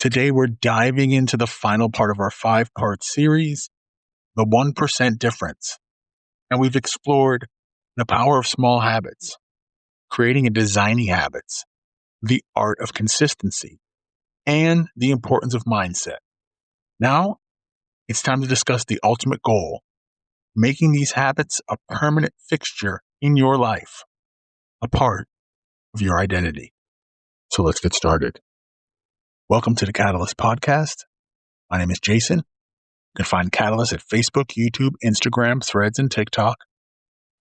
Today, we're diving into the final part of our 5-part series, The 1% Difference. And we've explored the power of small habits, creating and designing habits, the art of consistency, and the importance of mindset. Now, it's time to discuss the ultimate goal, making these habits a permanent fixture in your life, a part of your identity. So let's get started. Welcome to the Catalyst Podcast. My name is Jason. You can find Catalyst at Facebook, YouTube, Instagram, Threads, and TikTok.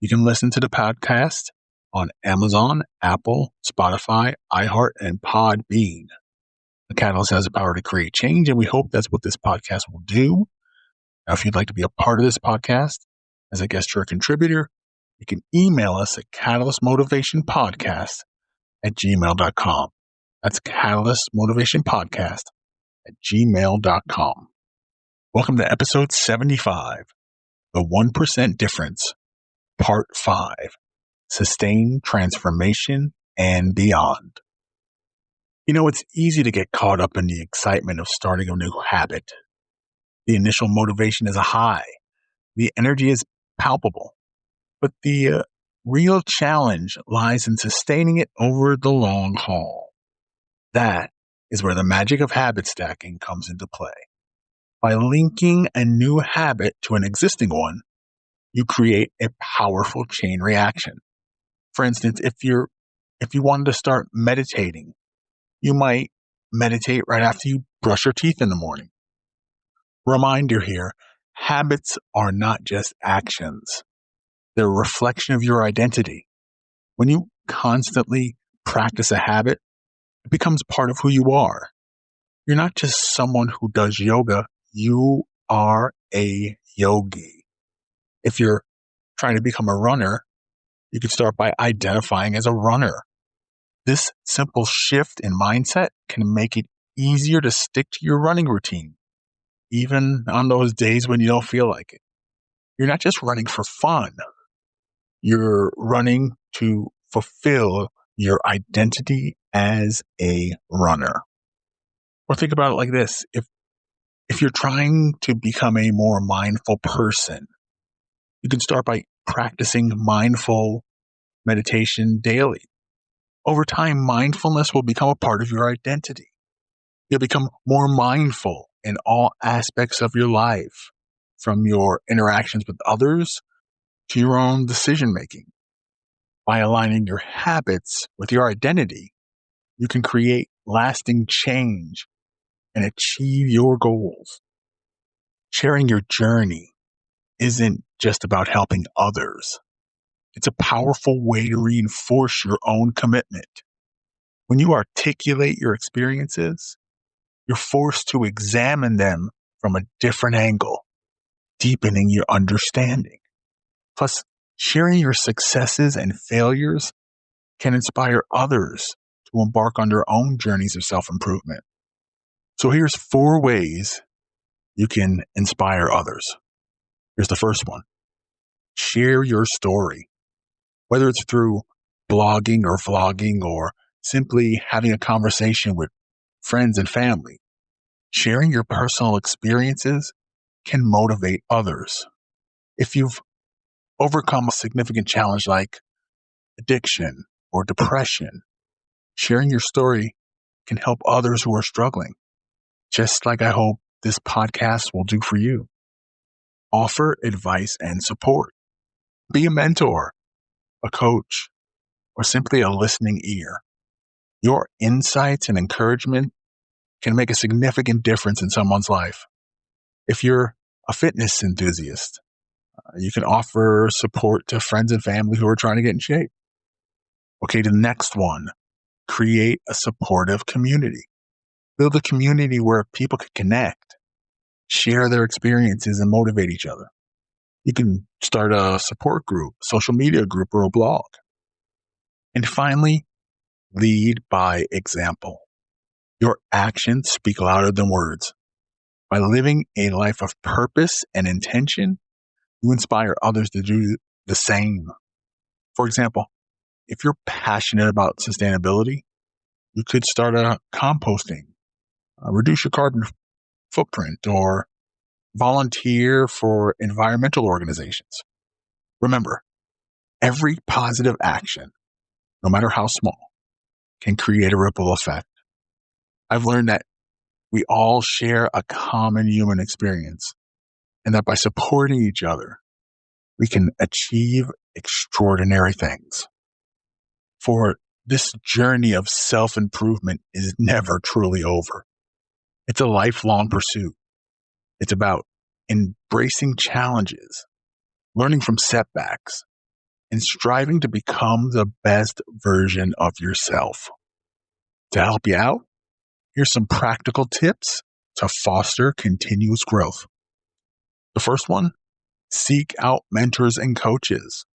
You can listen to the podcast on Amazon, Apple, Spotify, iHeart, and Podbean. The Catalyst has the power to create change, and we hope that's what this podcast will do. Now, if you'd like to be a part of this podcast as a guest or a contributor, you can email us at catalystmotivationpodcast@gmail.com. That's catalystmotivationpodcast@gmail.com. Welcome to episode 75, The 1% Difference, Part 5, Sustained Transformation and Beyond. You know, it's easy to get caught up in the excitement of starting a new habit. The initial motivation is a high. The energy is palpable. But the real challenge lies in sustaining it over the long haul. That is where the magic of habit stacking comes into play. By linking a new habit to an existing one, you create a powerful chain reaction. For instance, if you wanted to start meditating, you might meditate right after you brush your teeth in the morning. Reminder here, habits are not just actions. They're a reflection of your identity. When you constantly practice a habit, it becomes part of who you are. You're not just someone who does yoga. You are a yogi. If you're trying to become a runner, you could start by identifying as a runner. This simple shift in mindset can make it easier to stick to your running routine, even on those days when you don't feel like it. You're not just running for fun. You're running to fulfill your identity as a runner. Or think about it like this. If you're trying to become a more mindful person, you can start by practicing mindful meditation daily. Over time, mindfulness will become a part of your identity. You'll become more mindful in all aspects of your life, from your interactions with others to your own decision making. By aligning your habits with your identity, you can create lasting change and achieve your goals. Sharing your journey isn't just about helping others. It's a powerful way to reinforce your own commitment. When you articulate your experiences, you're forced to examine them from a different angle, deepening your understanding. Plus, sharing your successes and failures can inspire others to embark on their own journeys of self-improvement. So here's 4 ways you can inspire others. Here's the first one. Share your story. Whether it's through blogging or vlogging or simply having a conversation with friends and family, sharing your personal experiences can motivate others. If you've overcome a significant challenge like addiction or depression, sharing your story can help others who are struggling, just like I hope this podcast will do for you. Offer advice and support. Be a mentor, a coach, or simply a listening ear. Your insights and encouragement can make a significant difference in someone's life. If you're a fitness enthusiast, you can offer support to friends and family who are trying to get in shape. Okay, the next one, create a supportive community. Build a community where people can connect, share their experiences, and motivate each other. You can start a support group, social media group, or a blog. And finally, lead by example. Your actions speak louder than words. By living a life of purpose and intention, you inspire others to do the same. For example, if you're passionate about sustainability, you could start a composting reduce your carbon footprint, or volunteer for environmental organizations. Remember, every positive action, no matter how small, can create a ripple effect. I've learned that we all share a common human experience, and that by supporting each other, we can achieve extraordinary things. For this journey of self-improvement is never truly over. It's a lifelong pursuit. It's about embracing challenges, learning from setbacks, and striving to become the best version of yourself. To help you out, here's some practical tips to foster continuous growth. The first one, seek out mentors and coaches.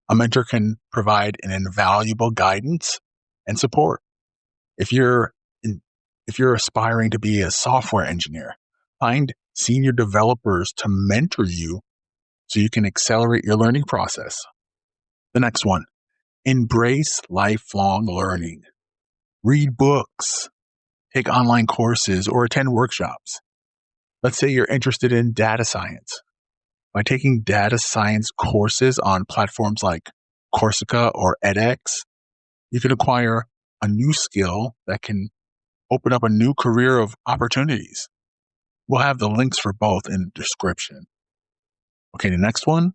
A mentor can provide an invaluable guidance and support. If you're aspiring to be a software engineer, find senior developers to mentor you so you can accelerate your learning process. The next one, embrace lifelong learning. Read books, take online courses, or attend workshops. Let's say you're interested in data science. By taking data science courses on platforms like Coursera or edX, you can acquire a new skill that can open up a new career of opportunities. We'll have the links for both in the description. Okay, the next one,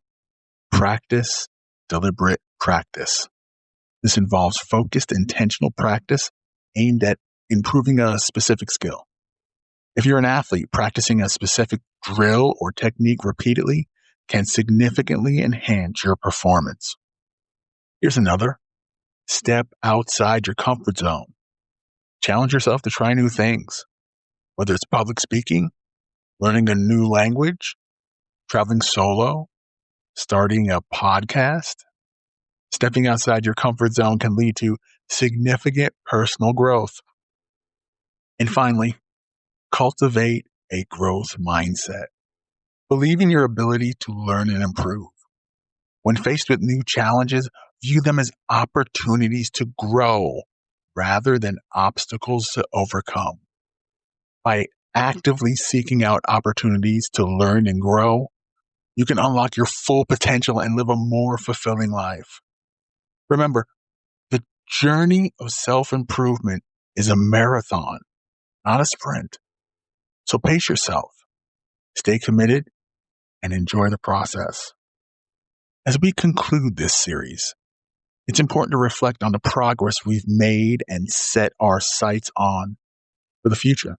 practice deliberate practice. This involves focused, intentional practice aimed at improving a specific skill. If you're an athlete, practicing a specific drill or technique repeatedly can significantly enhance your performance. Here's another. Step outside your comfort zone. Challenge yourself to try new things, whether it's public speaking, learning a new language, traveling solo, starting a podcast. Stepping outside your comfort zone can lead to significant personal growth. And finally, cultivate a growth mindset. Believe in your ability to learn and improve. When faced with new challenges, view them as opportunities to grow rather than obstacles to overcome. By actively seeking out opportunities to learn and grow, you can unlock your full potential and live a more fulfilling life. Remember, the journey of self-improvement is a marathon, not a sprint. So pace yourself, stay committed, and enjoy the process. As we conclude this series, it's important to reflect on the progress we've made and set our sights on for the future.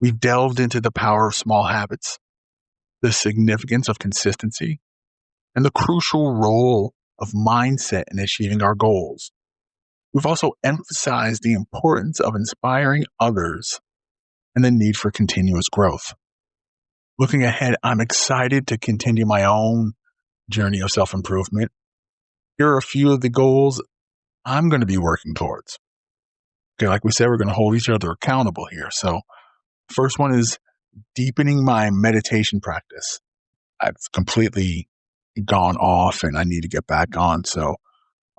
We've delved into the power of small habits, the significance of consistency, and the crucial role of mindset in achieving our goals. We've also emphasized the importance of inspiring others and the need for continuous growth. Looking ahead, I'm excited to continue my own journey of self-improvement. Here are a few of the goals I'm going to be working towards. Okay, like we said, we're going to hold each other accountable here. So, first one is deepening my meditation practice. I've completely gone off and I need to get back on. So,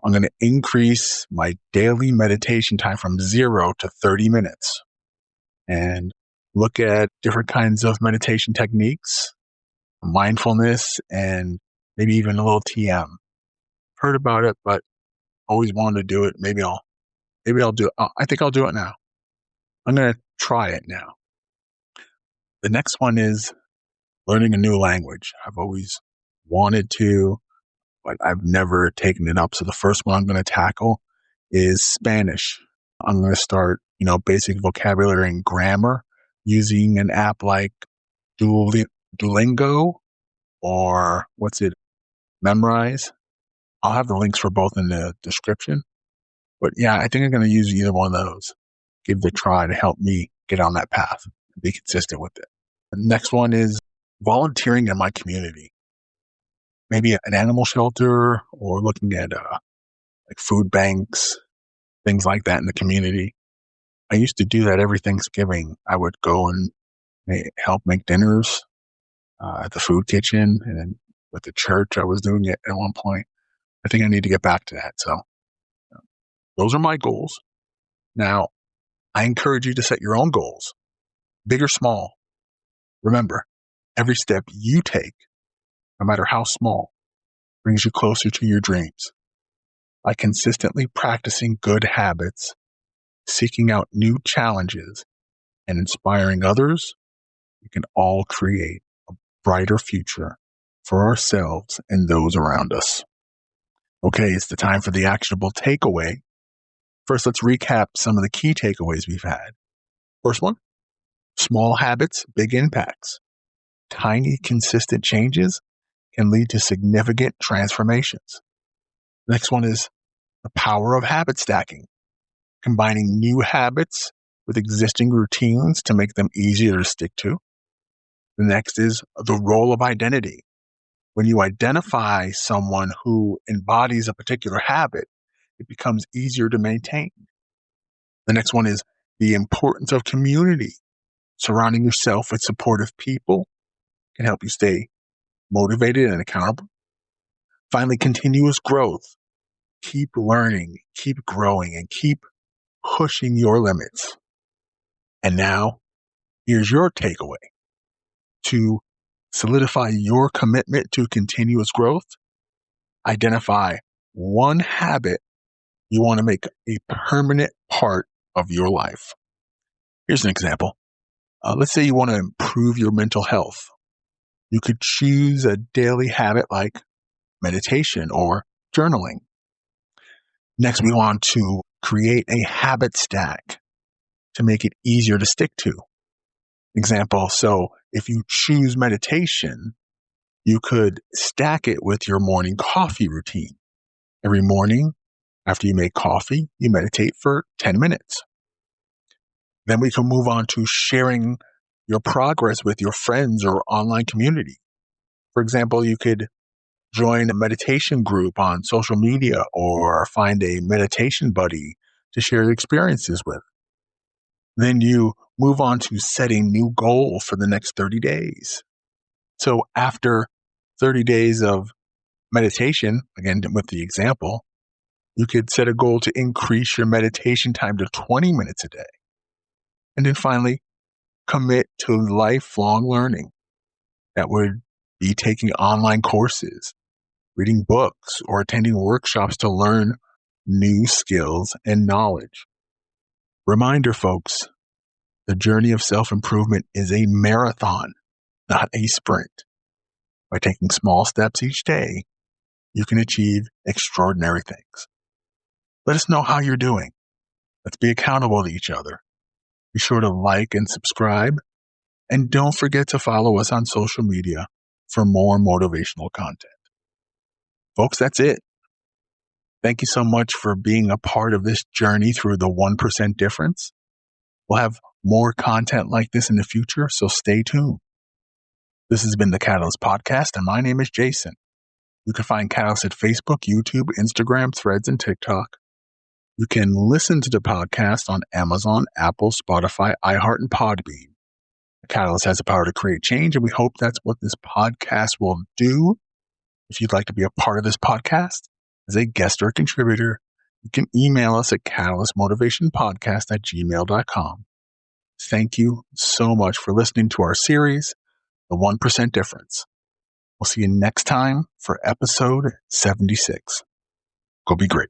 I'm going to increase my daily meditation time from 0 to 30 minutes and look at different kinds of meditation techniques, mindfulness, and maybe even a little TM. Heard about it, but always wanted to do it. Maybe I'll do it. I think I'll do it now. I'm going to try it now. The next one is learning a new language. I've always wanted to, but I've never taken it up. So the first one I'm going to tackle is Spanish. I'm going to start, basic vocabulary and grammar using an app like Duolingo or Memrise. I'll have the links for both in the description. But yeah, I think I'm going to use either one of those. Give it a try to help me get on that path and be consistent with it. The next one is volunteering in my community. Maybe an animal shelter or looking at like food banks, things like that in the community. I used to do that every Thanksgiving. I would go and help make dinners at the food kitchen, and then with the church, I was doing it at one point. I think I need to get back to that. So those are my goals. Now, I encourage you to set your own goals, big or small. Remember, every step you take, no matter how small, brings you closer to your dreams. By consistently practicing good habits, seeking out new challenges, and inspiring others, we can all create a brighter future for ourselves and those around us. Okay, it's the time for the actionable takeaway. First, let's recap some of the key takeaways we've had. First one, small habits, big impacts. Tiny, consistent changes can lead to significant transformations. Next one is the power of habit stacking, combining new habits with existing routines to make them easier to stick to. The next is the role of identity. When you identify someone who embodies a particular habit, it becomes easier to maintain. The next one is the importance of community. Surrounding yourself with supportive people can help you stay motivated and accountable. Finally, continuous growth. Keep learning, keep growing, and keep pushing your limits. And now, here's your takeaway. To solidify your commitment to continuous growth, identify one habit you want to make a permanent part of your life. Here's an example. Let's say you want to improve your mental health. You could choose a daily habit like meditation or journaling. Next, we want to create a habit stack to make it easier to stick to. Example, so if you choose meditation, you could stack it with your morning coffee routine. Every morning, after you make coffee, you meditate for 10 minutes. Then we can move on to sharing your progress with your friends or online community. For example, you could join a meditation group on social media or find a meditation buddy to share your experiences with. Then you move on to setting new goals for the next 30 days. So after 30 days of meditation, again, with the example, you could set a goal to increase your meditation time to 20 minutes a day. And then finally, commit to lifelong learning. That would be taking online courses, reading books, or attending workshops to learn new skills and knowledge. Reminder, folks, the journey of self-improvement is a marathon, not a sprint. By taking small steps each day, you can achieve extraordinary things. Let us know how you're doing. Let's be accountable to each other. Be sure to like and subscribe. And don't forget to follow us on social media for more motivational content. Folks, that's it. Thank you so much for being a part of this journey through the 1% difference. We'll have more content like this in the future, so stay tuned. This has been the Catalyst Podcast, and my name is Jason. You can find Catalyst at Facebook, YouTube, Instagram, Threads, and TikTok. You can listen to the podcast on Amazon, Apple, Spotify, iHeart, and Podbean. The Catalyst has the power to create change, and we hope that's what this podcast will do. If you'd like to be a part of this podcast as a guest or a contributor, you can email us at catalystmotivationpodcast@gmail.com. Thank you so much for listening to our series, The 1% Difference. We'll see you next time for episode 76. Go be great.